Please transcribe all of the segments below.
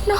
No.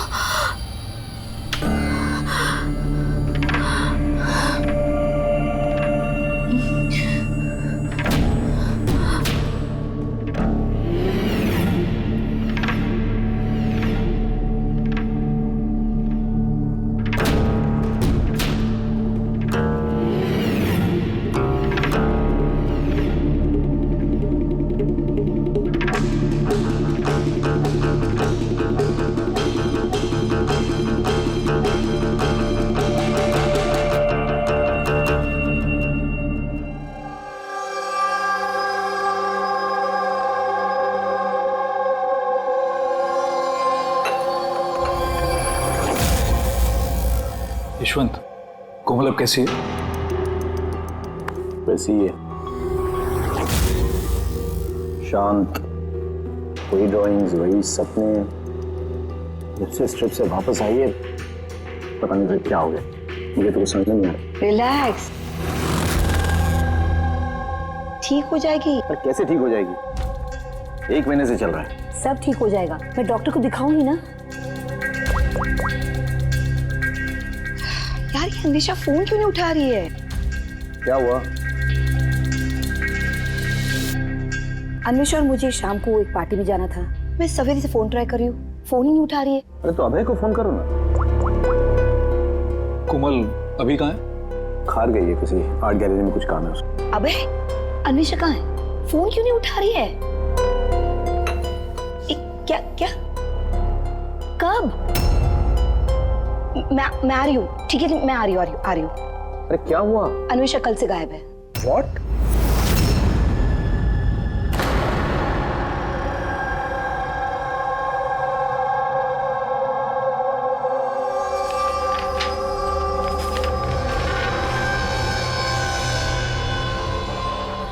Yashwant, कोमल अब कैसी है? वैसी ही है, शांत, वही ड्राइंग्स, वही सपने। जब से स्ट्रिप से वापस आई है पता नहीं फिर क्या हो गया, मुझे तो कुछ समझ नहीं आ रहा। रिलैक्स, ठीक हो जाएगी। पर कैसे ठीक हो जाएगी? 1 महीने से चल रहा है। सब ठीक हो जाएगा, मैं डॉक्टर को दिखाऊंगी ना। यार ये अन्वेषा फोन क्यों नहीं उठा रही है? क्या हुआ? अन्वेषा और मुझे शाम को एक पार्टी में जाना था। मैं सवेरे से फोन ट्राई कर रही हूँ, फोन ही नहीं उठा रही है। अरे तो अभय को फोन करो ना। कोमल अभी कहाँ है? खार गई है, किसी आर्ट गैलरी में कुछ काम है उसको। अबे अन्वेषा कहाँ है? फोन क्यों नहीं उठा रही है? क्या क्या कब? मैं आ रही हूँ, ठीक है मैं आ रही हूँ। अरे क्या हुआ? अन्वेषा कल से गायब है। What?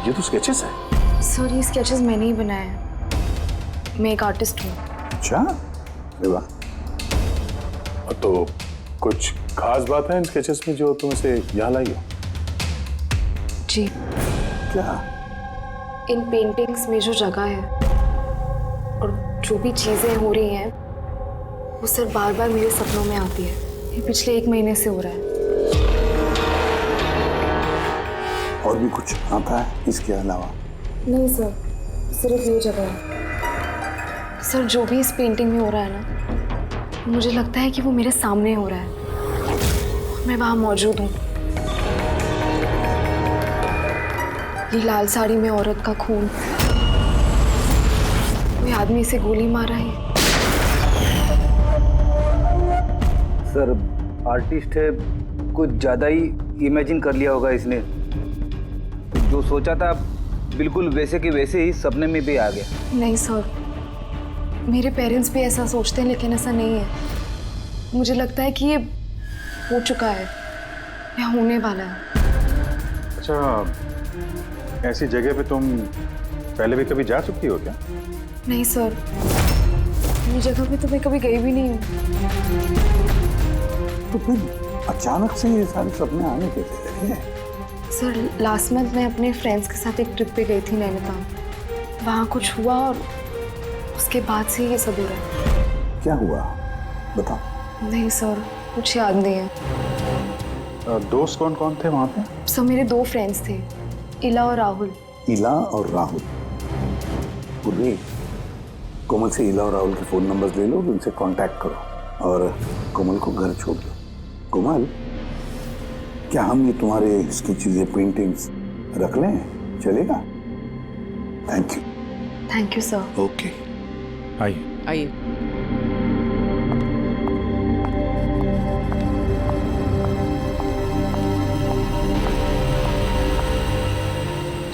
ये तो स्केचेस है। सर ये स्केचेस मैंने ही बनाए हैं, मैं एक आर्टिस्ट हूँ। अच्छा, अरे वाह। तो कुछ खास बात है इन स्केचेस में जो तुम इसे यहाँ लाई हो? जी, क्या? इन पेंटिंग्स में जो जगह है और जो भी चीजें हो रही हैं वो सर बार बार मेरे सपनों में आती है। ये पिछले 1 महीने से हो रहा है। और भी कुछ आता है इसके अलावा? नहीं सर, सिर्फ ये जगह है। सर जो भी इस पेंटिंग में हो रहा है ना, मुझे लगता है कि वो मेरे सामने हो रहा है, मैं वहां मौजूद हूँ। ये लाल साड़ी में औरत का खून, कोई आदमी इसे गोली मार रहा है। सर आर्टिस्ट है, कुछ ज्यादा ही इमेजिन कर लिया होगा इसने। जो सोचा था बिल्कुल वैसे के वैसे ही सपने में भी आ गया। नहीं सर, मेरे पेरेंट्स भी ऐसा सोचते हैं लेकिन ऐसा नहीं है। मुझे लगता है कि ये हो चुका है या होने वाला है। अच्छा, ऐसी जगह पे तुम पहले भी कभी जा चुकी हो क्या? नहीं सर, ये जगह पे तो मैं कभी गई भी नहीं हूँ। तो फिर अचानक से ये सारे सपने आने कैसे लगे? सर लास्ट मंथ मैं अपने फ्रेंड्स के साथ एक ट्रिप पे गई थी नैनीताल। वहाँ कुछ हुआ और उसके बाद से ये सब हो रहा है। क्या हुआ बताओ। नहीं सर, कुछ याद नहीं है। दोस्त कौन कौन थे वहाँ पे? सर मेरे 2 फ्रेंड्स थे, इला और राहुल। इला और राहुल? पूर्वी, कोमल से इला और राहुल के फोन नंबर्स ले लो, उनसे कांटेक्ट करो और कोमल को घर छोड़ दो। कोमल, क्या हम ये तुम्हारे इसकी चीजें, पेंटिंग्स रख लें? चलेगा? Thank you. Thank you sir. Okay, आइए।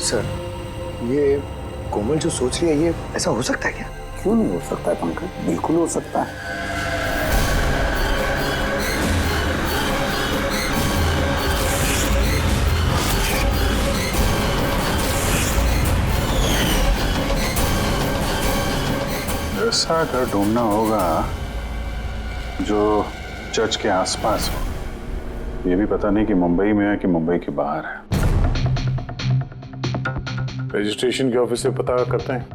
सर, ये कोमल जो सोच रही है, ये ऐसा हो सकता है क्या? क्यों नहीं हो सकता है पंकज, बिल्कुल हो सकता है। ऐसा घर ढूंढना होगा जो चर्च के आसपास हो। ये भी पता नहीं कि मुंबई में है कि मुंबई के बाहर है। रजिस्ट्रेशन के ऑफिस से पता करते हैं,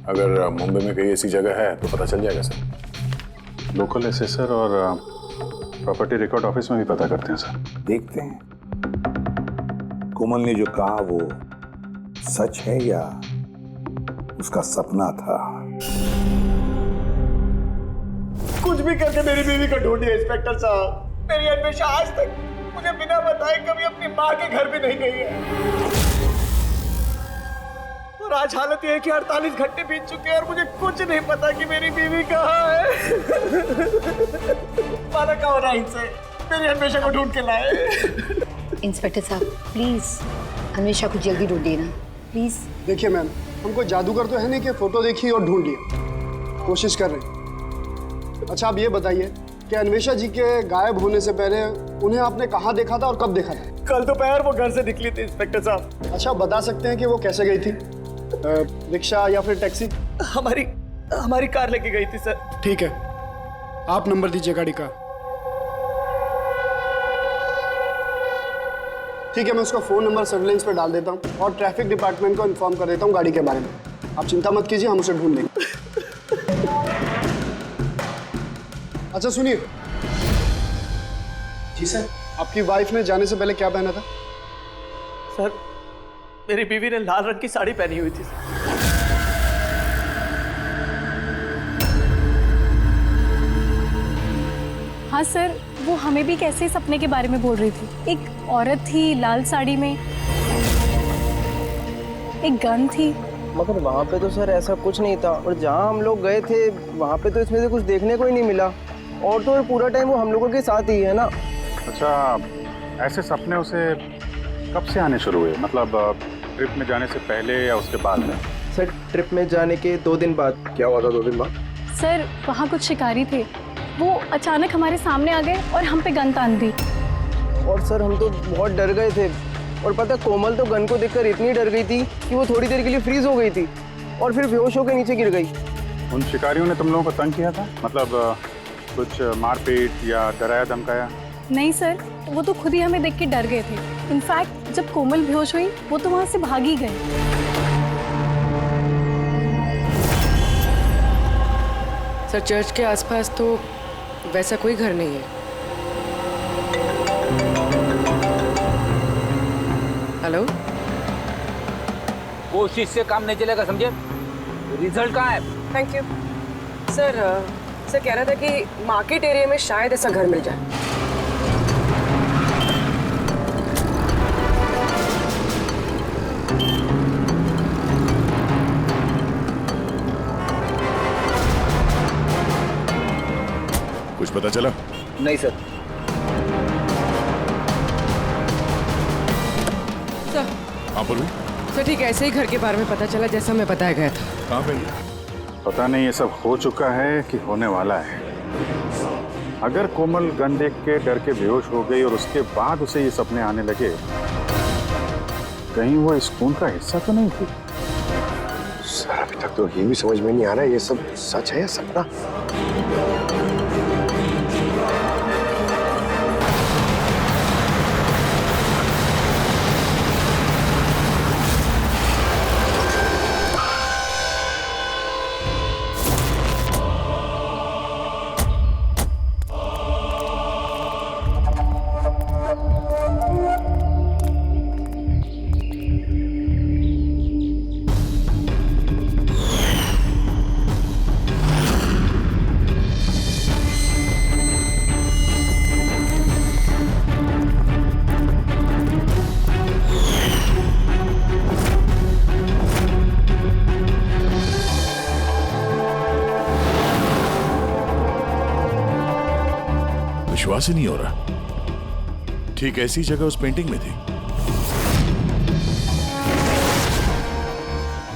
अगर मुंबई में कहीं ऐसी जगह है तो पता चल जाएगा सर। लोकल एसेसर और प्रॉपर्टी रिकॉर्ड ऑफिस में भी पता करते हैं सर। देखते हैं कोमल ने जो कहा वो सच है या उसका सपना था। कुछ भी करके मेरी बीवी को ढूंढिए इंस्पेक्टर साहब। मेरी अन्वेषा आज तक मुझे बिना बताए कभी अपनी माँ के घर भी नहीं गई है। और आज हालत ये है कि 48 घंटे बीत चुके हैं और मुझे कुछ नहीं पता कि मेरी बीवी कहाँ है। माना का हो रहा है इनसे, मेरी अन्वेषा को ढूंढ के लाए। इंस्पेक्टर साहब प्लीज अन्वेषा को जल्दी ढूंढिए ना प्लीज। देखिए मैम, हमको जादूगर तो है नहीं कि फोटो देखी और ढूंढ लिया, कोशिश कर रहे हैं। अच्छा आप ये बताइए कि अन्वेषा जी के गायब होने से पहले उन्हें आपने कहाँ देखा था और कब देखा था? कल दोपहर वो घर से निकली थी इंस्पेक्टर साहब। अच्छा बता सकते हैं कि वो कैसे गई थी, रिक्शा या फिर टैक्सी? हमारी कार लेके गई थी सर। ठीक है, आप नंबर दीजिए गाड़ी का। ठीक है, मैं उसका फ़ोन नंबर सर्विलेंस पे डाल देता हूँ और ट्रैफिक डिपार्टमेंट को इन्फॉर्म कर देता हूँ गाड़ी के बारे में। आप चिंता मत कीजिए, हम उसे ढूंढ लेंगे। अच्छा सुनिए। जी सर। आपकी वाइफ ने जाने से पहले क्या पहना था? सर मेरी बीवी ने लाल रंग की साड़ी पहनी हुई थी। हाँ सर, वो हमें भी कैसे सपने के बारे में बोल रही थी। एक औरत थी लाल साड़ी में, एक गन थी। मगर वहाँ पे तो सर ऐसा कुछ नहीं था, और जहाँ हम लोग गए थे वहाँ पे तो इसमें से कुछ देखने को ही नहीं मिला। और तो पूरा टाइम वो हम लोगों के साथ ही है ना। अच्छा, ऐसे सपने उसे कब से आने शुरू हुए? मतलब ट्रिप में जाने से पहले या उसके बाद में? सर ट्रिप में जाने के 2 दिन बाद। क्या हुआ था 2 दिन बाद? सर वहाँ कुछ शिकारी थे, वो अचानक हमारे सामने आ गए और हम पे गन तान दी। और सर हम तो बहुत डर गए थे, और पता कोमल तो गन को देखकर इतनी डर गई थी कि वो थोड़ी देर के लिए फ्रीज हो गई थी और फिर बेहोश होकर नीचे गिर गई। उन शिकारियों ने तुम लोगों को तंग किया था? मतलब कुछ मारपीट या डराया धमकाया? नहीं सर, वो तो खुद ही हमें देख के डर गए थे। इनफैक्ट जब कोमल बेहोश हुई वो तो वहाँ से भाग ही गए। सर चर्च के आसपास तो वैसा कोई घर नहीं है। हेलो, कोशिश से काम नहीं चलेगा, समझे? रिजल्ट कहाँ है? Thank you sir. सर कह रहा था कि मार्केट एरिया में शायद ऐसा घर मिल जाए। कुछ पता चला? नहीं सर। सर हाँ बोलो। सर ठीक ऐसे ही घर के बारे में पता चला जैसा हमें बताया गया था। कहाँ पे? पता नहीं ये सब हो चुका है कि होने वाला है। अगर कोमल गन देख के डर के बेहोश हो गई और उसके बाद उसे ये सपने आने लगे, कहीं वो इस खून का हिस्सा तो नहीं थी? सर अभी तक तो ये भी समझ में नहीं आ रहा है ये सब सच है या सपना। विश्वास ही नहीं हो रहा। ठीक ऐसी जगह उस पेंटिंग में थी।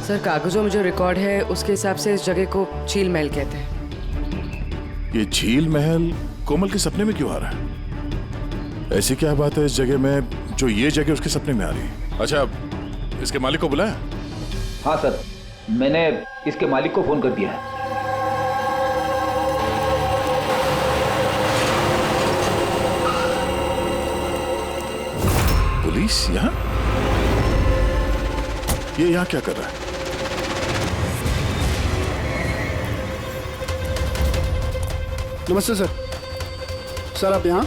सर कागजों में जो रिकॉर्ड है उसके हिसाब से इस जगह को झील महल कहते हैं। ये झील महल कोमल के सपने में क्यों आ रहा है? ऐसी क्या बात है इस जगह में जो ये जगह उसके सपने में आ रही है? अच्छा, इसके मालिक को बुलाया? हाँ सर, मैंने इसके मालिक को फोन कर दिया है। पुलिस यहाँ? ये यहाँ क्या कर रहा है? नमस्ते सर। सर आप यहाँ?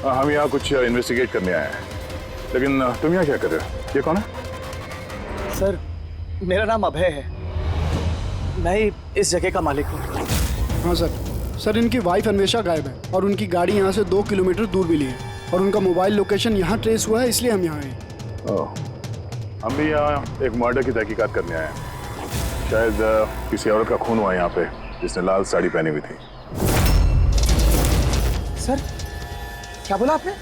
हम यहाँ कुछ इन्वेस्टिगेट करने आए हैं, लेकिन तुम यहाँ क्या कर रहे हो? ये कौन है? सर मेरा नाम अभय है, मैं ही इस जगह का मालिक हूँ। हाँ सर। सर इनकी वाइफ अन्वेषा गायब है और उनकी गाड़ी यहाँ से 2 किलोमीटर दूर मिली है और उनका मोबाइल लोकेशन यहाँ ट्रेस हुआ है, इसलिए हम यहाँ आए। हम भी यहाँ एक मर्डर की तहकीकात करने आए हैं। शायद किसी औरत का खून हुआ यहाँ पे जिसने लाल साड़ी पहनी हुई थी। सर क्या बोला आपने?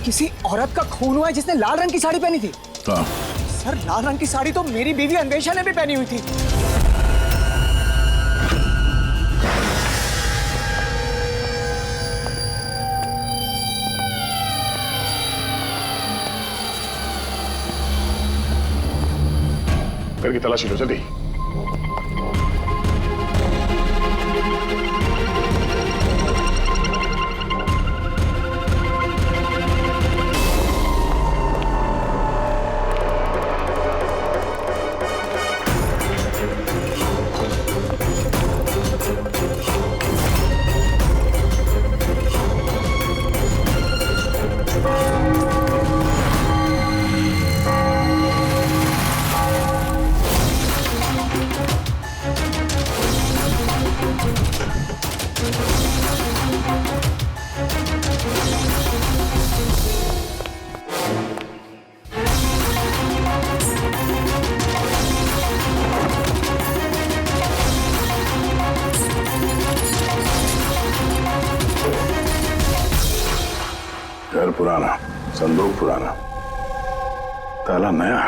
किसी औरत का खून हुआ है जिसने लाल रंग की साड़ी पहनी थी? हाँ। सर लाल रंग की साड़ी तो मेरी बीवी अन्वेषा ने भी पहनी हुई थी। घर की तलाशी लो जल्दी। घर पुराना, संदूक पुराना, ताला नया।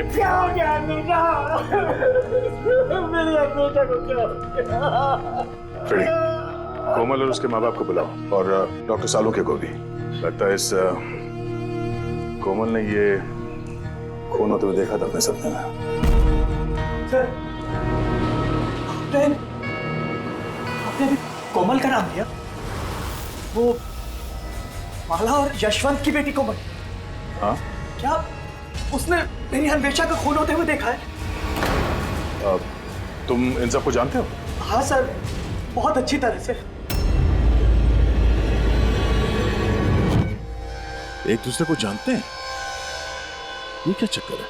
क्या हो गया अन्वेषा? मेरी अन्वेषा को क्या हो गया? फ्रेडी, कोमल और उसके माँ बाप को बुलाओ और डॉक्टर सालुके को भी। लगता है इस कोमल ने ये खून होते हुए देखा था अपने सपने में। सर आपने अभी कोमल का नाम लिया? वो माला और यशवंत की बेटी कोमल? हाँ? क्या उसने मेरी अन्वेषा का खून होते हुए देखा है? तुम इन सबको जानते हो? हाँ सर, बहुत अच्छी तरह से। एक दूसरे को जानते हैं? ये क्या चक्कर है?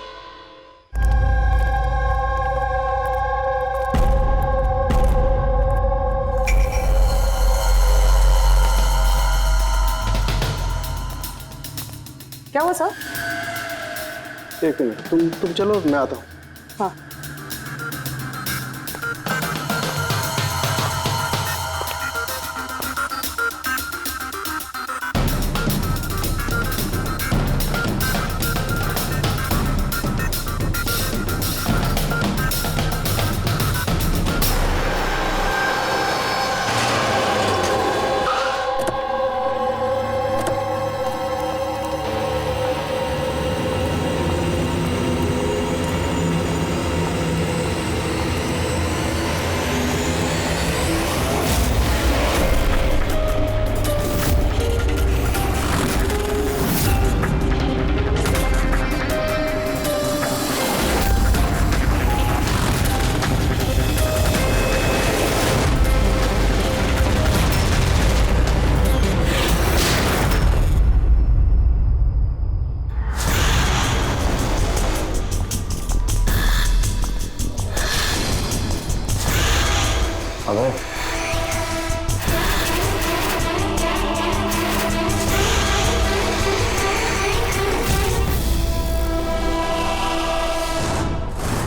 क्या हुआ सर? एक मिनट, तुम चलो, मैं आता हूँ। हाँ। अबे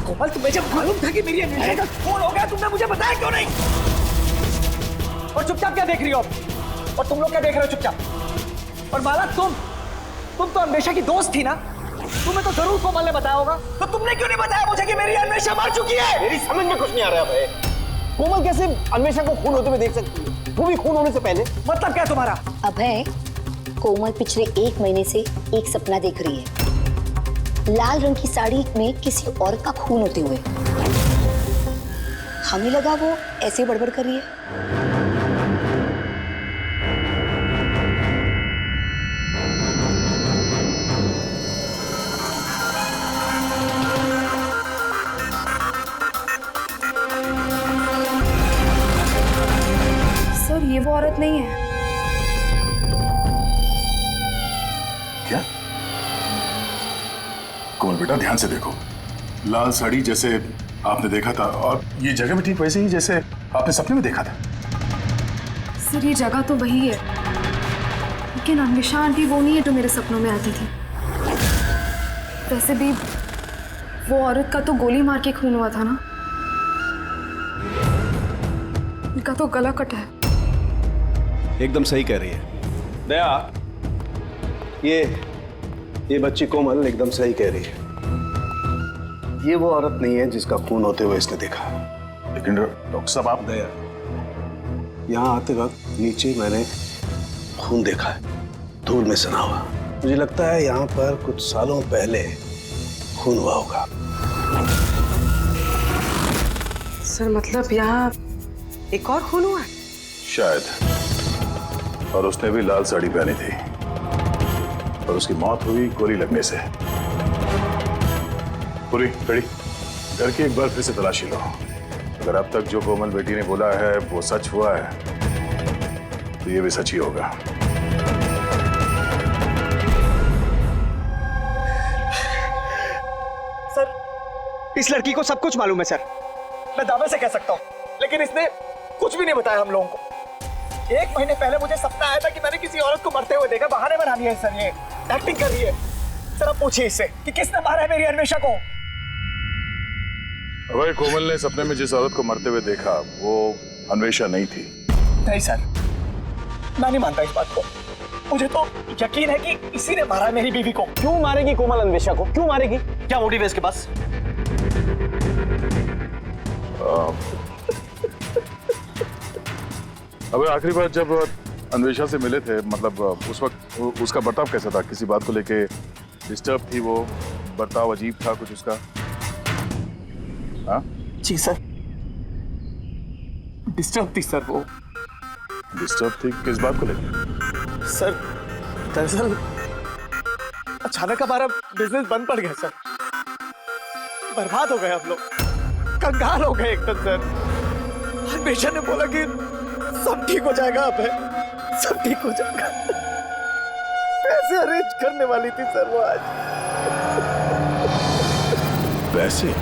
कोमल, तुम्हें जब मालूम था कि मेरी अन्वेषा का खून हो गया, तुमने मुझे बताया क्यों नहीं? और चुपचाप क्या देख रही हो आप? और तुम लोग क्या देख रहे हो चुपचाप? और माला, तुम तो अन्वेषा की दोस्त थी ना? तुम्हें तो जरूर कोमल ने बताया होगा, तो तुमने क्यों नहीं बताया मुझे कि मेरी अन्वेषा मर चुकी है? मेरी समझ में कुछ नहीं आ रहा है भाई। कोमल कैसे अन्वेषा को खून होते हुए देख सकती है, वो भी खून होने से पहले? मतलब क्या तुम्हारा? अभय, कोमल पिछले 1 महीने से एक सपना देख रही है, लाल रंग की साड़ी में किसी औरत का खून होते हुए। हमें लगा वो ऐसे बड़बड़ कर रही है। सर ये वो औरत नहीं है। क्या? कोमल बेटा ध्यान से देखो, लाल साड़ी जैसे आपने देखा था और ये जगह भी ठीक वैसे ही जैसे आपने सपने में देखा था। सर ये जगह तो वही है, लेकिन अन्वेषा आंटी वो नहीं है जो मेरे सपनों में आती थी। वैसे भी वो औरत का तो गोली मार के खून हुआ था ना, उनका तो गला कटा है। एकदम सही कह रही है दया, ये बच्ची कोमल एकदम सही कह रही है। ये वो औरत नहीं है जिसका खून होते हुए इसने देखा। लेकिन डॉक्टर साहब आप दया, यहाँ आते वक्त नीचे मैंने खून देखा है, धूल में सना हुआ। मुझे लगता है यहाँ पर कुछ सालों पहले खून हुआ होगा। सर मतलब यहाँ एक और खून हुआ है? शायद, और उसने भी लाल साड़ी पहनी थी और उसकी मौत हुई गोली लगने से। पूरी खड़ी करके एक बार फिर से तलाशी लो। अगर अब तक जो कोमल बेटी ने बोला है वो सच हुआ है तो ये भी सच ही होगा। सर इस लड़की को सब कुछ मालूम है सर, मैं दावे से कह सकता हूँ, लेकिन इसने कुछ भी नहीं बताया हम लोगों को। 1 महीने पहले मुझे सपना आया था कि मैंने किसी औरत को मरते हुए देखा। बहाने बना रही है सर, ये एक्टिंग कर रही है। सर आप पूछिए इससे कि किसने मारा है मेरी अन्वेषा को। अगर कोमल ने सपने में जिस औरत को मरते हुए देखा वो अन्वेषा नहीं थी। नहीं सर, मैं नहीं मानता इस बात को। मुझे तो यकीन है कि इसी ने मारा है मेरी बीवी को। क्यों मारेगी कोमल अन्वेषा को? क्यों मारेगी? क्या मोटिव है इसके पास? अब आखिरी बार जब अन्वेषा से मिले थे, मतलब उस वक्त उसका बर्ताव कैसा था? किसी बात को लेके डिस्टर्ब थी वो? बर्ताव अजीब था कुछ उसका? हाँ जी सर, डिस्टर्ब थी सर वो। डिस्टर्ब थी किस बात को लेके? सर दरअसल अचानक हमारा बिजनेस बंद पड़ गया सर, बर्बाद हो गए हम लोग, कंगाल हो गए एकदम सर। अन्वेषा ने बोला कि सब ठीक हो जाएगा, अब है सब ठीक हो जाएगा। पैसे अरेंज करने वाली थी सर वो आज। पैसे?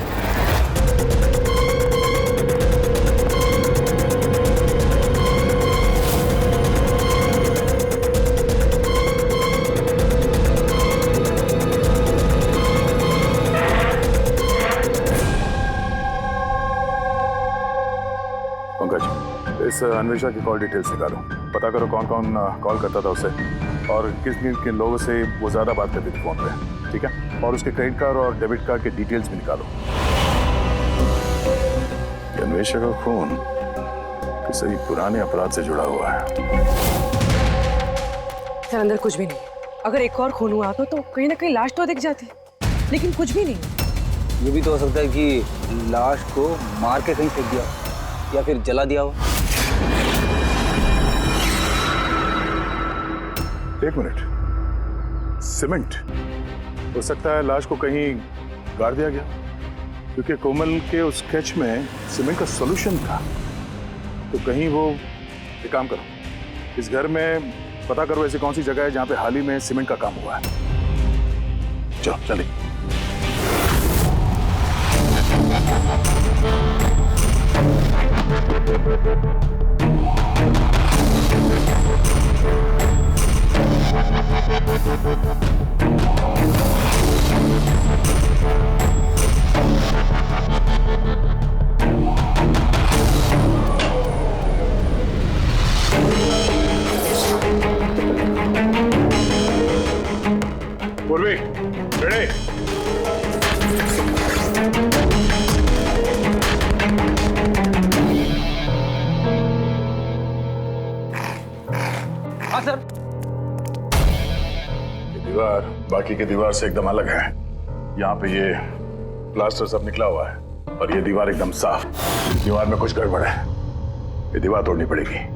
इस अन्वेषा की कॉल डिटेल्स निकालो, पता करो कौन कौन कॉल करता था उसे और किस किन लोगों से वो ज्यादा बात करती थी फोन पे, ठीक है? और उसके क्रेडिट कार्ड और डेबिट कार्ड के डिटेल्स भी निकालो। अन्वेषा का खून किसी पुराने अपराध से जुड़ा हुआ है। सर अंदर कुछ भी नहीं। अगर एक और खून हुआ तो कहीं ना कहीं लाश तो दिख जाती, लेकिन कुछ भी नहीं। ये भी तो हो सकता है कि लाश को मार के कहीं फेंक दिया या फिर जला दिया हो। एक मिनट, सीमेंट? हो सकता है लाश को कहीं गाड़ दिया गया, क्योंकि कोमल के उस स्केच में सीमेंट का सॉल्यूशन था। तो कहीं वो एक काम करो, इस घर में पता करो ऐसी कौन सी जगह है जहां पे हाल ही में सीमेंट का काम हुआ है। चलो चलिए। पूर्वी, रेडी? हाँ सर। ये दीवार बाकी की दीवार से एकदम अलग है। यहाँ पे ये प्लास्टर सब निकला हुआ है। और ये दीवार एकदम साफ। दीवार में कुछ गड़बड़ है, ये दीवार तोड़नी पड़ेगी।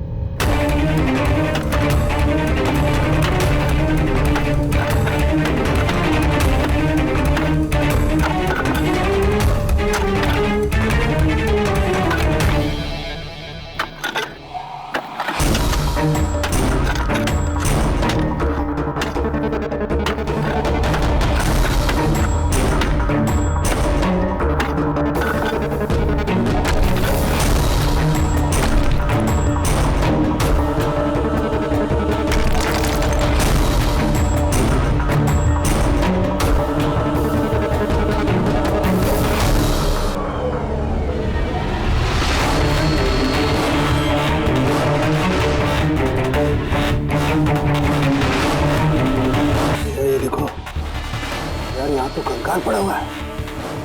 तो कंकाल पड़ा हुआ है।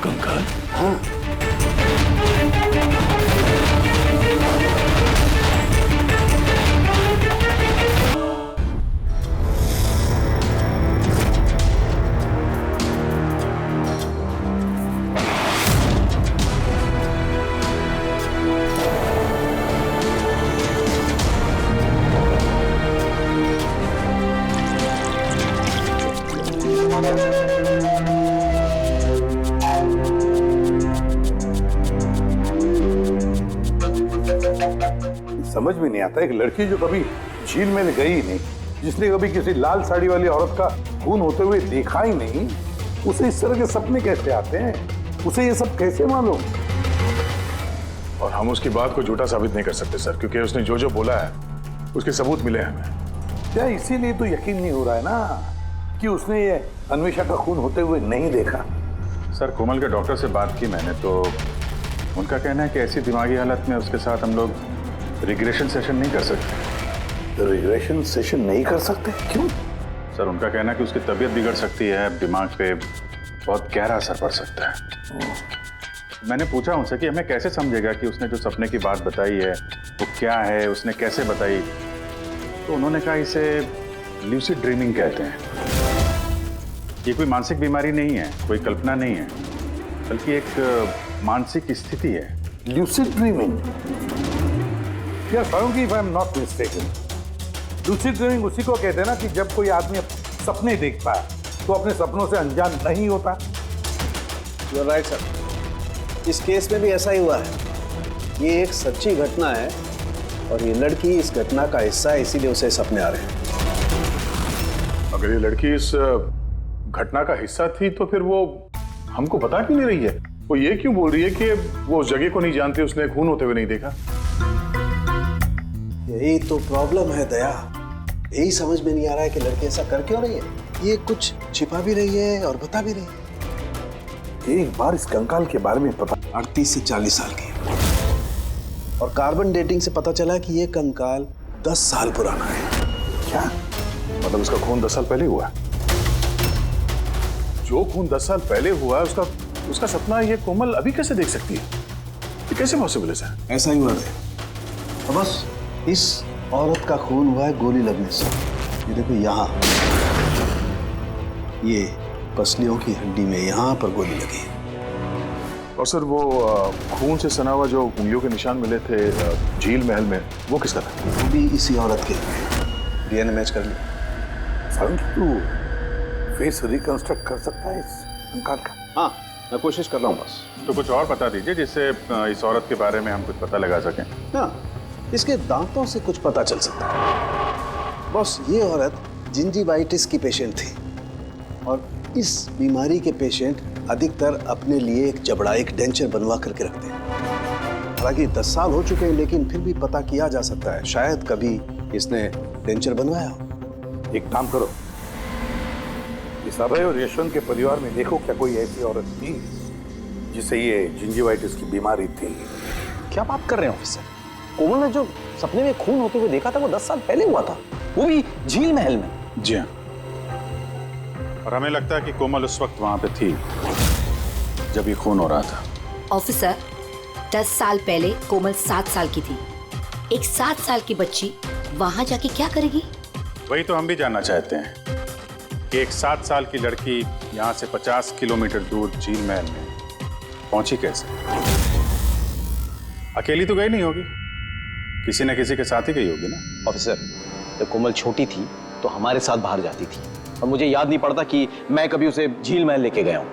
कंकाल? हाँ। समझ में नहीं आता, एक लड़की जो कभी झील में गई ही नहीं, जिसने कभी किसी लाल साड़ी वाली औरत का खून होते हुए देखा ही नहीं, उसे इस तरह के सपने कैसे आते हैं? उसे ये सब कैसे मालूम? और हम उसकी बात को झूठा साबित नहीं कर सकते सर, क्योंकि उसने जो जो बोला है उसके सबूत मिले हमें। क्या इसीलिए तो यकीन नहीं हो रहा है ना कि उसने ये अन्वेषा का खून होते हुए नहीं देखा? सर, कोमल के डॉक्टर से बात की मैंने, तो उनका कहना है कि ऐसी दिमागी हालत में उसके साथ हम लोग रिग्रेशन सेशन नहीं कर सकते। रिग्रेशन सेशन नहीं कर सकते? क्यों? सर, उनका कहना है कि उसकी तबीयत बिगड़ सकती है, दिमाग पे बहुत गहरा असर पड़ सकता है। मैंने पूछा उनसे कि हमें कैसे समझेगा कि उसने जो सपने की बात बताई है वो क्या है, उसने कैसे बताई, तो उन्होंने कहा इसे ल्यूसिड ड्रीमिंग कहते हैं। ये कोई मानसिक बीमारी नहीं है, कोई कल्पना नहीं है, बल्कि एक मानसिक स्थिति है। Lucid dreaming? यार Farooqui, if I am not mistaken, lucid dreaming उसी को कहते हैं ना कि जब कोई आदमी सपने देखता है तो अपने सपनों से अनजान नहीं होता। यू आर राइट सर, इस केस में भी ऐसा ही हुआ है। ये एक सच्ची घटना है और ये लड़की इस घटना का हिस्सा है, इसीलिए उसे सपने आ रहे हैं। अगर ये लड़की इस घटना का हिस्सा थी तो फिर वो हमको बता क्यों नहीं रही है? वो ये क्यों बोल रही है कि वो उस जगह को नहीं जानती, उसने खून होते हुए नहीं देखा? यही तो प्रॉब्लम है दया, यही समझ में नहीं आ रहा है कि लड़की ऐसा कर क्यों रही है। ये कुछ छिपा भी रही है और बता भी रही है। एक बार इस कंकाल के बारे में पता, 38 से 40 साल की है और कार्बन डेटिंग से पता चला कि ये कंकाल 10 साल पुराना है। क्या मतलब उसका खून 10 साल पहले हुआ है? जो खून 10 साल पहले हुआ है उसका सपना ये कोमल अभी कैसे देख सकती है? ये कैसे पॉसिबल है सर? ऐसा ही हुआ है। तो बस इस औरत का खून हुआ है गोली लगने से। ये देखो यहाँ, ये पसलियों की हड्डी में यहाँ पर गोली लगी। और सर वो खून से सना हुआ जो उंगलियों के निशान मिले थे झील महल में, वो किसका था? वो भी इसी औरत के। डीएनए मैच कर लिया। तू फेस रिकंस्ट्रक्ट कर सकता है इस कंकाल का? हाँ, मैं कोशिश कर रहा हूँ बस। तो कुछ और बता दीजिए जिससे इस औरत के बारे में हम कुछ पता लगा सकें। हाँ, इसके दांतों से कुछ पता चल सकता है। बस ये औरत जिंजीवाइटिस की पेशेंट थी और इस बीमारी के पेशेंट अधिकतर अपने लिए एक जबड़ा, एक डेंचर बनवा करके रखते हैं। हालांकि 10 साल हो चुके हैं लेकिन फिर भी पता किया जा सकता है, शायद कभी इसने डेंचर बनवाया हो। एक काम करो, इस अभय और यशवंत के परिवार में देखो क्या कोई ऐसी औरत थी जिसे ये जिंजीवाइटिस की बीमारी थी। क्या बात कर रहे हैं ऑफिसर? कोमल ने जो सपने में खून होते हुए देखा था वो 10 साल पहले हुआ था, वो भी झील महल में। जी हाँ, और हमें लगता है कि कोमल उस वक्त वहां पे थी जब ये खून हो रहा था। ऑफिसर, 10 साल पहले कोमल 7 साल की थी। एक 7 साल की बच्ची वहां जाके क्या करेगी? वही तो हम भी जानना चाहते हैं कि एक 7 साल की लड़की यहाँ से 50 किलोमीटर दूर झील महल में पहुंची कैसे? अकेली तो गई नहीं होगी, किसी न किसी के साथ ही गई होगी ना। ऑफिसर, जब कोमल छोटी थी तो हमारे साथ बाहर जाती थी और मुझे याद नहीं पड़ता कि मैं कभी उसे झील महल लेके गया हूँ।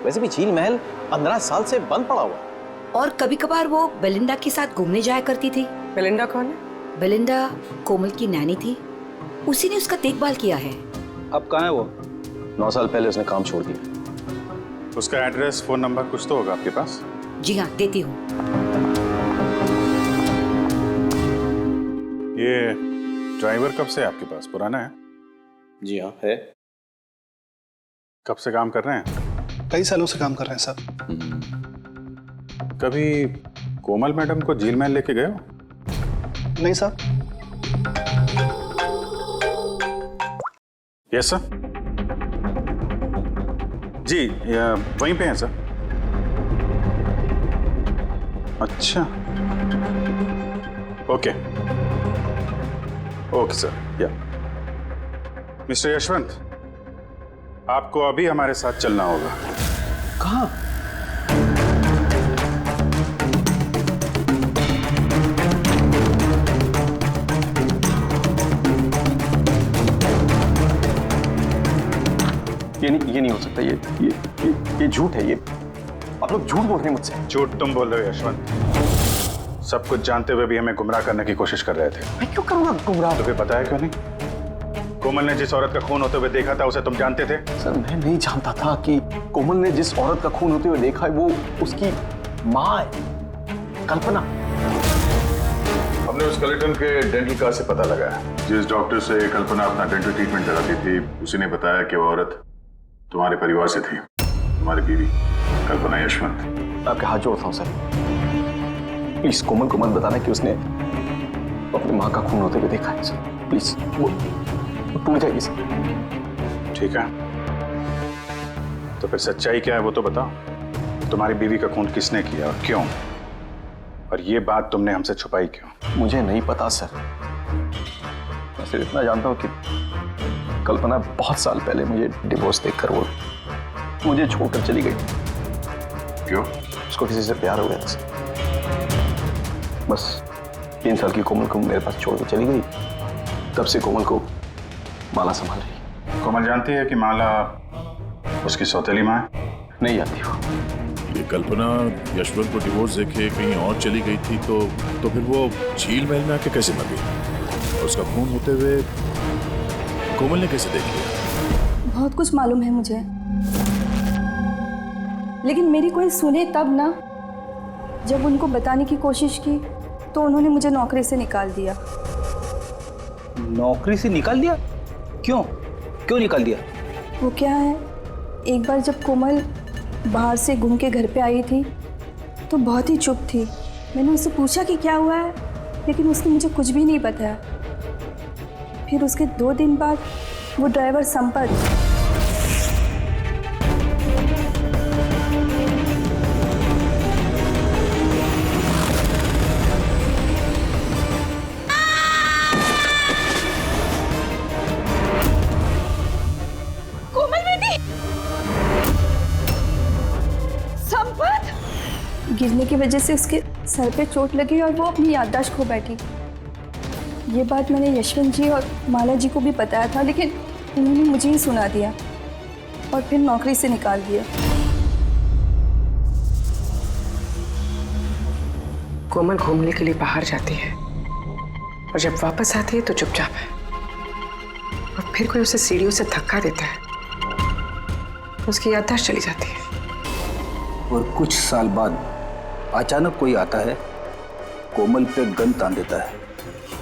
वैसे भी झील महल 15 साल से बंद पड़ा हुआ है। और कभी कभार वो बेलिंडा के साथ घूमने जाया करती थी। बेलिंडा कौन है? बेलिंडा कोमल की नैनी थी, उसी ने उसका देखभाल किया है। अब कहाँ है वो? 9 साल पहले उसने काम छोड़ दिया। उसका एड्रेस, फोन नंबर कुछ तो होगा आपके पास? जी हाँ, देती हूँ। ये ड्राइवर कब से आपके पास? पुराना है? जी हाँ, है। कब से काम कर रहे हैं? कई सालों से काम कर रहे हैं सर। कभी कोमल मैडम को झील महल लेके गए हो? नहीं सर। Yes sir. जी, वहीं पे हैं सर। अच्छा, ओके ओके सर। या मिस्टर यशवंत, आपको अभी हमारे साथ चलना होगा। कहाँ? ये नहीं हो सकता। ये झूठ है। ये आप लोग झूठ बोल रहे हैं मुझसे। झूठ तुम बोल रहे हो यशवंत। सब कुछ जानते हुए भी हमें गुमराह करने की कोशिश कर रहे थे। मैं क्यों करूंगा गुमराह? तुम्हें पता है क्यों नहीं? कोमल ने जिस औरत का खून होते हुए देखा था उसे तुम जानते थे? सर, मैं नहीं जानता था कि कोमल ने जिस औरत का खून होते हुए देखा है वो उसकी माँ है, कल्पना। हमने उस कलेक्टर के डेंटल कार्ड से पता लगाया। जिस डॉक्टर से कल्पना अपना डेंटल ट्रीटमेंट कराती थी उसी ने बताया कि वो औरत तुम्हारे परिवार से थी, तुम्हारी बीवी कल्पना यशवंत। आपके हाथ जोड़ता हूँ सर, प्लीज कोमल को मत बताना कि उसने अपनी माँ का खून होते हुए देखा है सर। प्लीज, वो टूट जाएगी सर। ठीक है, तो फिर सच्चाई क्या है वो तो बताओ। तुम्हारी बीवी का खून किसने किया और क्यों? और ये बात तुमने हमसे छुपाई क्यों? मुझे नहीं पता सर। मैं सिर्फ इतना जानता हूँ कि कल्पना बहुत साल पहले मुझे डिवोर्स देकर वो मुझे छोड़कर चली गई। क्यों? उसको किसी से प्यार हो गया था सर। बस 3 साल की कोमल को मेरे पास छोड़ के चली गई। तब से कोमल को माला संभाल रही। कोमल जानती है कि माला उसकी सौतेली माँ है? नहीं जानती हो। ये कल्पना यशवंत को डिवोर्स देके कहीं और चली गई थी तो फिर वो झील महल में आके कैसे मर गई? और उसका खून होते हुए कोमल ने कैसे देख लिया? बहुत कुछ मालूम है मुझे, लेकिन मेरी कोई सुने तब ना। जब उनको बताने की कोशिश की तो उन्होंने मुझे नौकरी से निकाल दिया। नौकरी से निकाल दिया? क्यों निकाल दिया? वो क्या है, एक बार जब कोमल बाहर से घूम के घर पे आई थी तो बहुत ही चुप थी। मैंने उससे पूछा कि क्या हुआ है, लेकिन उसने मुझे कुछ भी नहीं बताया। फिर उसके 2 दिन बाद वो ड्राइवर संपत गिरने की वजह से उसके सर पे चोट लगी और वो अपनी याददाश्त खो बैठी। ये बात मैंने यशवंत जी और माला जी को भी बताया था, लेकिन उन्होंने मुझे ही सुना दिया और फिर नौकरी से निकाल दिया। कोमल घूमने के लिए बाहर जाती है और जब वापस आती है तो चुपचाप है, और फिर कोई उसे सीढ़ियों से धक्का देता है, उसकी याददाश्त चली जाती है। और कुछ साल बाद अचानक कोई आता है, कोमल पे गन तान देता है,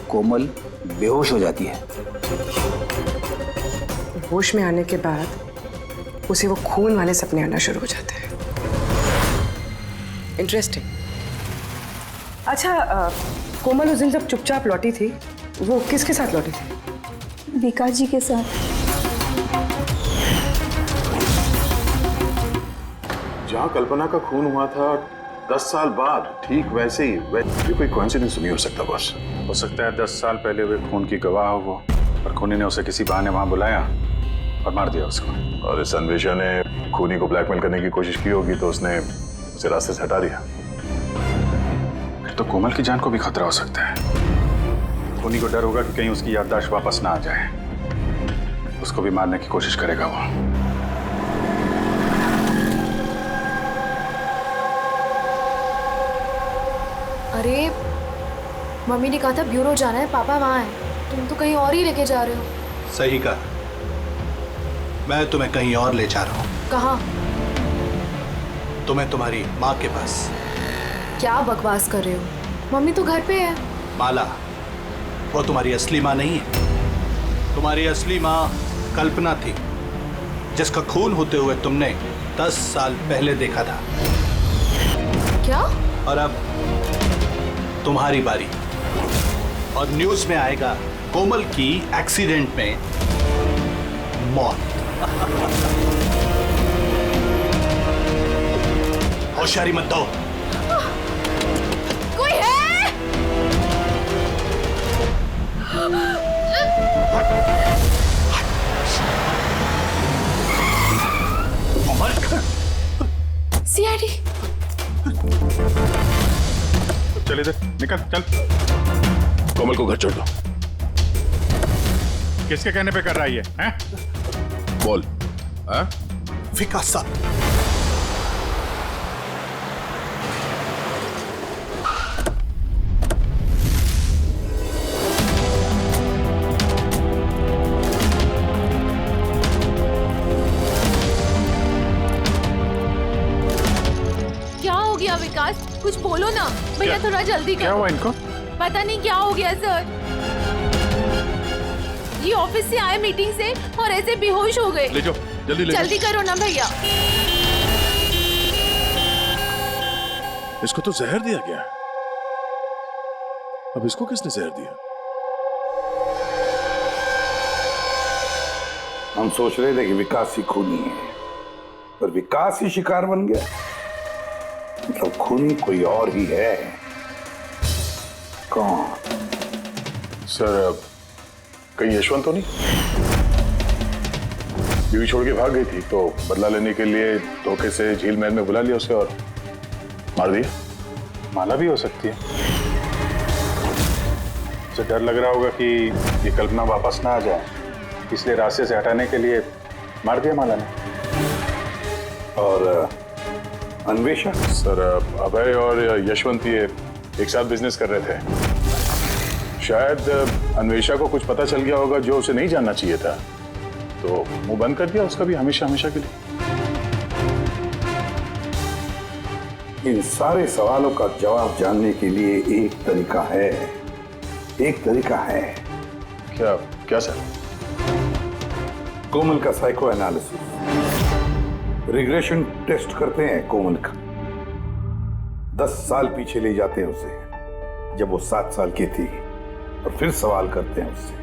कोमल बेहोश हो जाती है। होश में आने के बाद उसे वो खून वाले सपने आना शुरू हो जाते हैं। इंटरेस्टिंग। अच्छा, कोमल उस दिन जब चुपचाप लौटी थी वो किसके साथ लौटी थी? विकास जी के साथ। जहाँ कल्पना का खून हुआ था 10 साल बाद ठीक वैसे ही ये कोई कोइंसिडेंस नहीं हो सकता बॉस। हो सकता है 10 साल पहले हुए खून की गवाह हो वो, और खूनी ने उसे किसी बहाने वहां बुलाया और मार दिया उसको। और इस अन्वेषा ने खूनी को ब्लैकमेल करने की कोशिश की होगी तो उसने उसे रास्ते से हटा दिया। फिर तो कोमल की जान को भी खतरा हो सकता है। खूनी को डर होगा कि कहीं उसकी याददाश्त वापस ना आ जाए, उसको भी मारने की कोशिश करेगा वो। अरे मम्मी ने कहा था ब्यूरो जाना है, पापा वहाँ हैं। तुम तो कहीं और ही लेके जा रहे हो। सही कहा, मैं तुम्हें कहीं और ले जा रहा हूँ। कहाँ? तुम्हें तुम्हारी माँ के पास। क्या बकवास कर रहे हो? मम्मी तो घर पे है। माला, वो तुम्हारी असली माँ नहीं है। तुम्हारी असली माँ कल्पना थी, जिसका खून होते हुए तुमने 10 साल पहले देखा था। क्या? और अब तुम्हारी बारी, और न्यूज़ में आएगा कोमल की एक्सीडेंट में मौत। होशियारी मत दो। कोई है? सीआईडी। चल इधर निकल, चल। कोमल को घर छोड़ दो। किसके कहने पे कर रहा है ये? हैं? बोल। हाँ? विकास साहब, क्या हो गया विकास? कुछ बोलो ना भैया, थोड़ा जल्दी क्या करो। हुआ इनको? पता नहीं क्या हो गया सर। ये ऑफिस से आए मीटिंग से और ऐसे बेहोश हो गए। ले जाओ, जल्दी ले जल्दी करो ना भैया। इसको तो जहर दिया गया। अब इसको किसने जहर दिया? हम सोच रहे थे कि विकास ही खूनी है, पर विकास ही शिकार बन गया। मतलब खूनी कोई और ही है। कौन? सर, कहीं यशवंत तो नहीं? बीवी छोड़ के भाग गई थी, तो बदला लेने के लिए धोखे से झील महल में बुला लिया उसे और मार दिया। माला भी हो सकती है। उसे डर लग रहा होगा कि ये कल्पना वापस ना आ जाए, इसलिए रास्ते से हटाने के लिए मार दिया माला ने। और अन्वेषा? सर, अभय और यशवंत ये एक साथ बिजनेस कर रहे थे। शायद अन्वेषा को कुछ पता चल गया होगा जो उसे नहीं जानना चाहिए था, तो मुंह बंद कर दिया उसका भी हमेशा हमेशा के लिए। इन सारे सवालों का जवाब जानने के लिए एक तरीका है। एक तरीका है। क्या? क्या सर? कोमल का साइको एनालिसिस, रिग्रेशन टेस्ट करते हैं कोमल का। 10 साल पीछे ले जाते हैं उसे, जब वो 7 साल की थी, और फिर सवाल करते हैं उससे,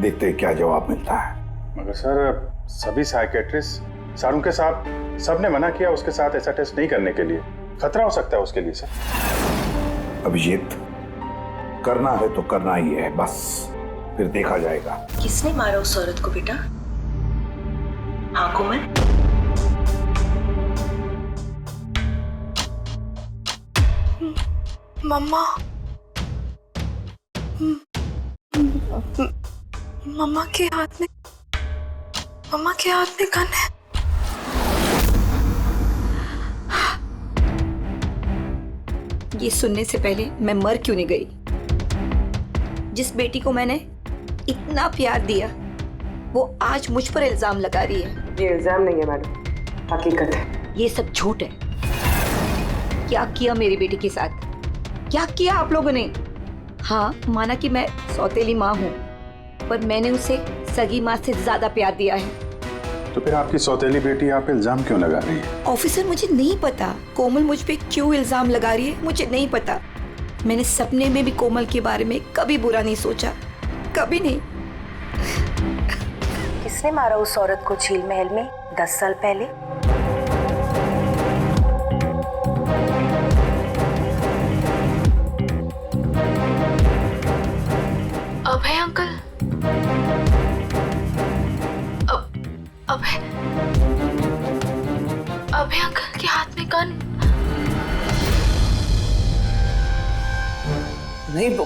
देखते हैं क्या जवाब मिलता है। मगर सर, सभी साइकेट्रिस्ट सर, उनके साथ सबने मना किया उसके साथ ऐसा टेस्ट नहीं करने के लिए। खतरा हो सकता है उसके लिए सर। अभिजीत, करना है तो करना ही है, बस फिर देखा जाएगा। किसने मारा उस औरत को बेटा? हाँ कोमल? मम्मा, मम्मा के हाथ में गन है। ये सुनने से पहले मैं मर क्यों नहीं गई? जिस बेटी को मैंने इतना प्यार दिया, वो आज मुझ पर इल्जाम लगा रही है। ये इल्जाम नहीं है मैडम, हकीकत है। ये सब झूठ है। क्या किया मेरी बेटी के साथ? क्या किया आप लोगों ने? हाँ, माना कि मैं सौतेली माँ हूँ, पर मैंने उसे सगी माँ से ज्यादा प्यार दिया है। तो फिर आपकी सौतेली बेटी आप इल्जाम क्यों लगा रही है? ऑफिसर, मुझे नहीं पता कोमल मुझ पे क्यों इल्जाम लगा रही है, मुझे नहीं पता। मैंने सपने में भी कोमल के बारे में कभी बुरा नहीं सोचा, कभी नहीं। किसने मारा उस औरत को झील महल में 10 साल पहले? अभय अंकल। अभय अंकल के हाथ में गन। नहीं ब्रो,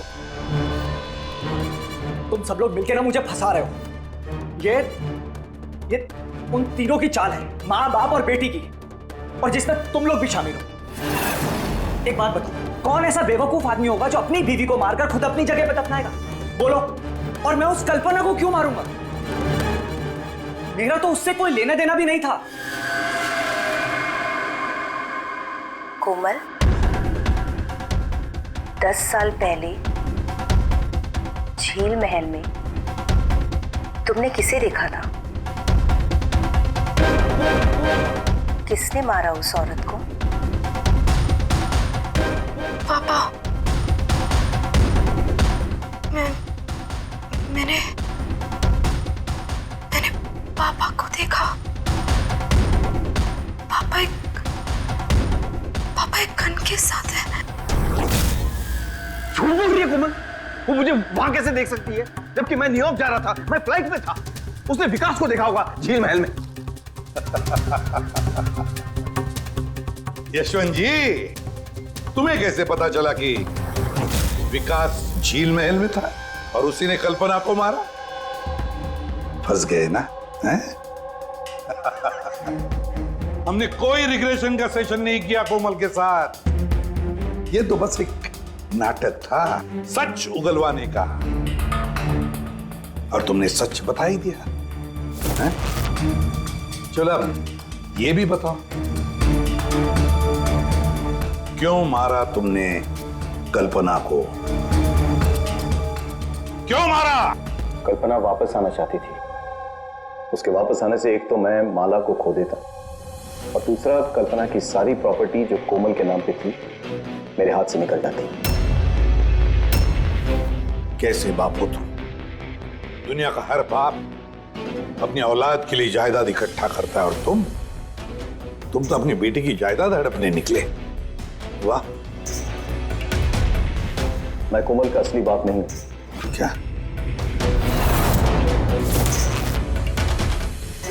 तुम सब लोग मिलकर ना मुझे फंसा रहे हो। ये उन तीनों की चाल है, माँ बाप और बेटी की, और जिसमें तुम लोग भी शामिल हो। एक बात बताओ, कौन ऐसा बेवकूफ आदमी होगा जो अपनी बीवी को मारकर खुद अपनी जगह पर दफनाएगा? बोलो। और मैं उस कल्पना को क्यों मारूंगा? मेरा तो उससे कोई लेना देना भी नहीं था। कोमल, 10 साल पहले झील महल में तुमने किसे देखा था? किसने मारा उस औरत को? पापा, मैंने पापा को देखा। पापा एक गन के साथ है। झूठ बोल रही है कोमल। वो मुझे वहां कैसे देख सकती है जबकि मैं न्यूयॉर्क जा रहा था, मैं फ्लाइट में था। उसने विकास को देखा होगा झील महल में। यशवंत जी, तुम्हें कैसे पता चला कि विकास झील महल में था और उसी ने कल्पना को मारा? फंस गए ना? हमने कोई रिग्रेशन का सेशन नहीं किया कोमल के साथ। ये तो बस एक नाटक था सच उगलवाने का, और तुमने सच बता ही दिया। चलो अब ये भी बताओ, क्यों मारा तुमने कल्पना को? क्यों मारा? कल्पना वापस आना चाहती थी। उसके वापस आने से एक तो मैं माला को खो देता, और दूसरा कल्पना की सारी प्रॉपर्टी जो कोमल के नाम पे थी मेरे हाथ से निकल जाती। कैसे बाप हो तुम? दुनिया का हर बाप अपनी औलाद के लिए जायदाद इकट्ठा करता है, और तुम तो अपनी बेटी की जायदाद हड़पने निकले। वाह। मैं कोमल का असली बाप नहीं हूं। क्या?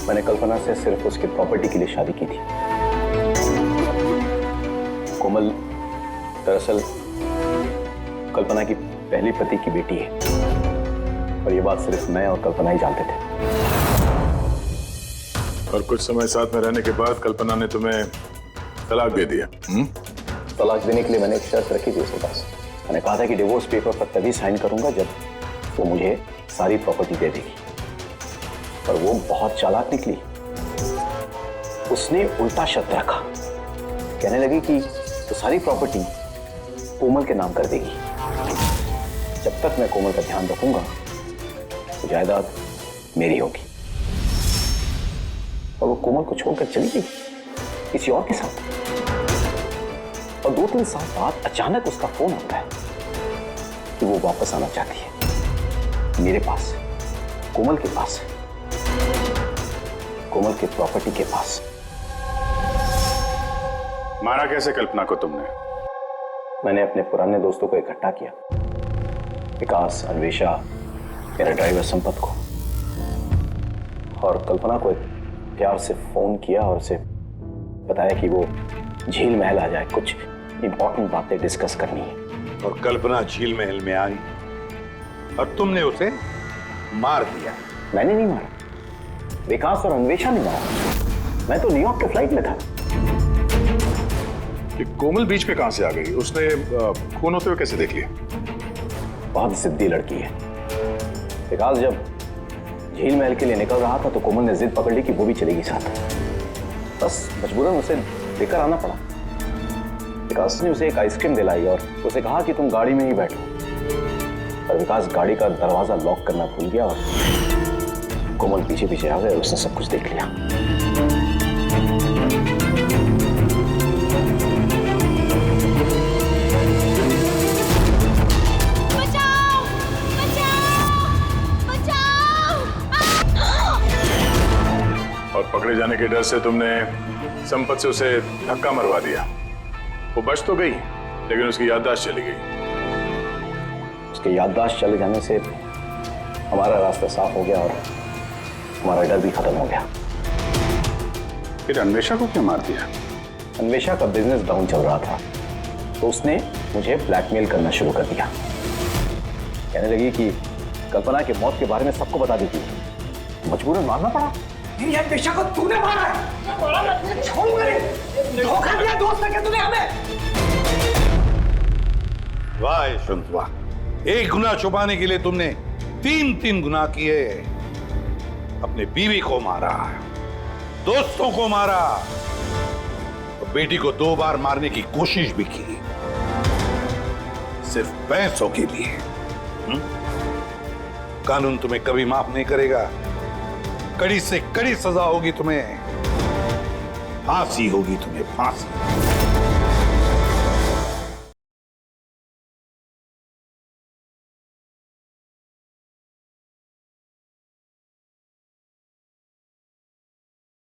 मैंने कल्पना से सिर्फ उसकी प्रॉपर्टी के लिए शादी की थी। कोमल दरअसल कल्पना की पहली पति की बेटी है, और ये बात सिर्फ मैं और कल्पना ही जानते थे। और कुछ समय साथ में रहने के बाद कल्पना ने तुम्हें तलाक दे दिया? तलाक देने के लिए मैंने एक शर्त रखी थी उसके पास। मैंने कहा था कि डिवोर्स पेपर पर तभी साइन करूंगा जब वो मुझे सारी प्रॉपर्टी दे देगी। पर वो बहुत चालाक निकली। उसने उल्टा शर्त रखा, कहने लगी कि तो सारी प्रॉपर्टी कोमल के नाम कर देगी। जब तक मैं कोमल का ध्यान रखूंगा तो जायदाद मेरी होगी। और वो कोमल को छोड़कर चली गई किसी और के साथ। और 2-3 साल बाद अचानक उसका फोन आता है कि वो वापस आना चाहती है मेरे पास, कोमल के पास, कोमल के प्रॉपर्टी के पास। मारा कैसे कल्पना को तुमने? मैंने अपने पुराने दोस्तों को इकट्ठा किया, विकास, अन्वेषा, मेरा ड्राइवर संपत को, और कल्पना को प्यार से फोन किया और उसे बताया कि वो झील महल आ जाए, कुछ इंपॉर्टेंट बातें डिस्कस करनी है। और कल्पना झील महल में आई और तुमने उसे मार दिया? मैंने नहीं मारा, विकास और अन्वेषा ने मारा। मैं तो न्यूयॉर्क के फ्लाइट में था। कि कोमल बीच पे कहां से आ गई? उसने खून होते हुए कैसे देख लिया? बहुत जिद्दी लड़की है। विकास जब झील महल के लिए निकल रहा था तो कोमल ने जिद पकड़ ली कि वो भी चलेगी साथ। बस मजबूरन उसे लेकर आना पड़ा। विकास ने उसे एक आइसक्रीम दिलाई और उसे कहा कि तुम गाड़ी में ही बैठो। पर विकास गाड़ी का दरवाजा लॉक करना भूल गया और कोमल पीछे पीछे आ गए और उसने सब कुछ देख लिया। बचाओ! बचाओ! बचाओ! और पकड़े जाने के डर से तुमने संपत से उसे धक्का मरवा दिया। वो बच तो गई लेकिन उसकी याददाश्त चली गई। उसके याददाश्त चले जाने से हमारा रास्ता साफ हो गया और हमारा डर भी खत्म हो गया। फिर अन्वेषा को क्यों मार दिया? अन्वेषा का बिजनेस डाउन चल रहा था तो उसने मुझे ब्लैकमेल करना शुरू कर दिया। कहने लगी कि कल्पना की मौत के बारे में सबको बता दी थी, मजबूरन मानना पड़ा। मेरी अन्वेषा को तूने मारा है, छोड़ूंगा नहीं। धोखा दिया दोस्त ने तूने हमें। वाह यशवंत वाह, एक गुनाह छुपाने के लिए तुमने 3 गुनाह किए। अपने बीवी को मारा, दोस्तों को मारा, और बेटी को 2 बार मारने की कोशिश भी की, सिर्फ पैसों के लिए। कानून तुम्हें कभी माफ नहीं करेगा। कड़ी से कड़ी सजा होगी तुम्हें, फांसी होगी तुम्हें, फांसी।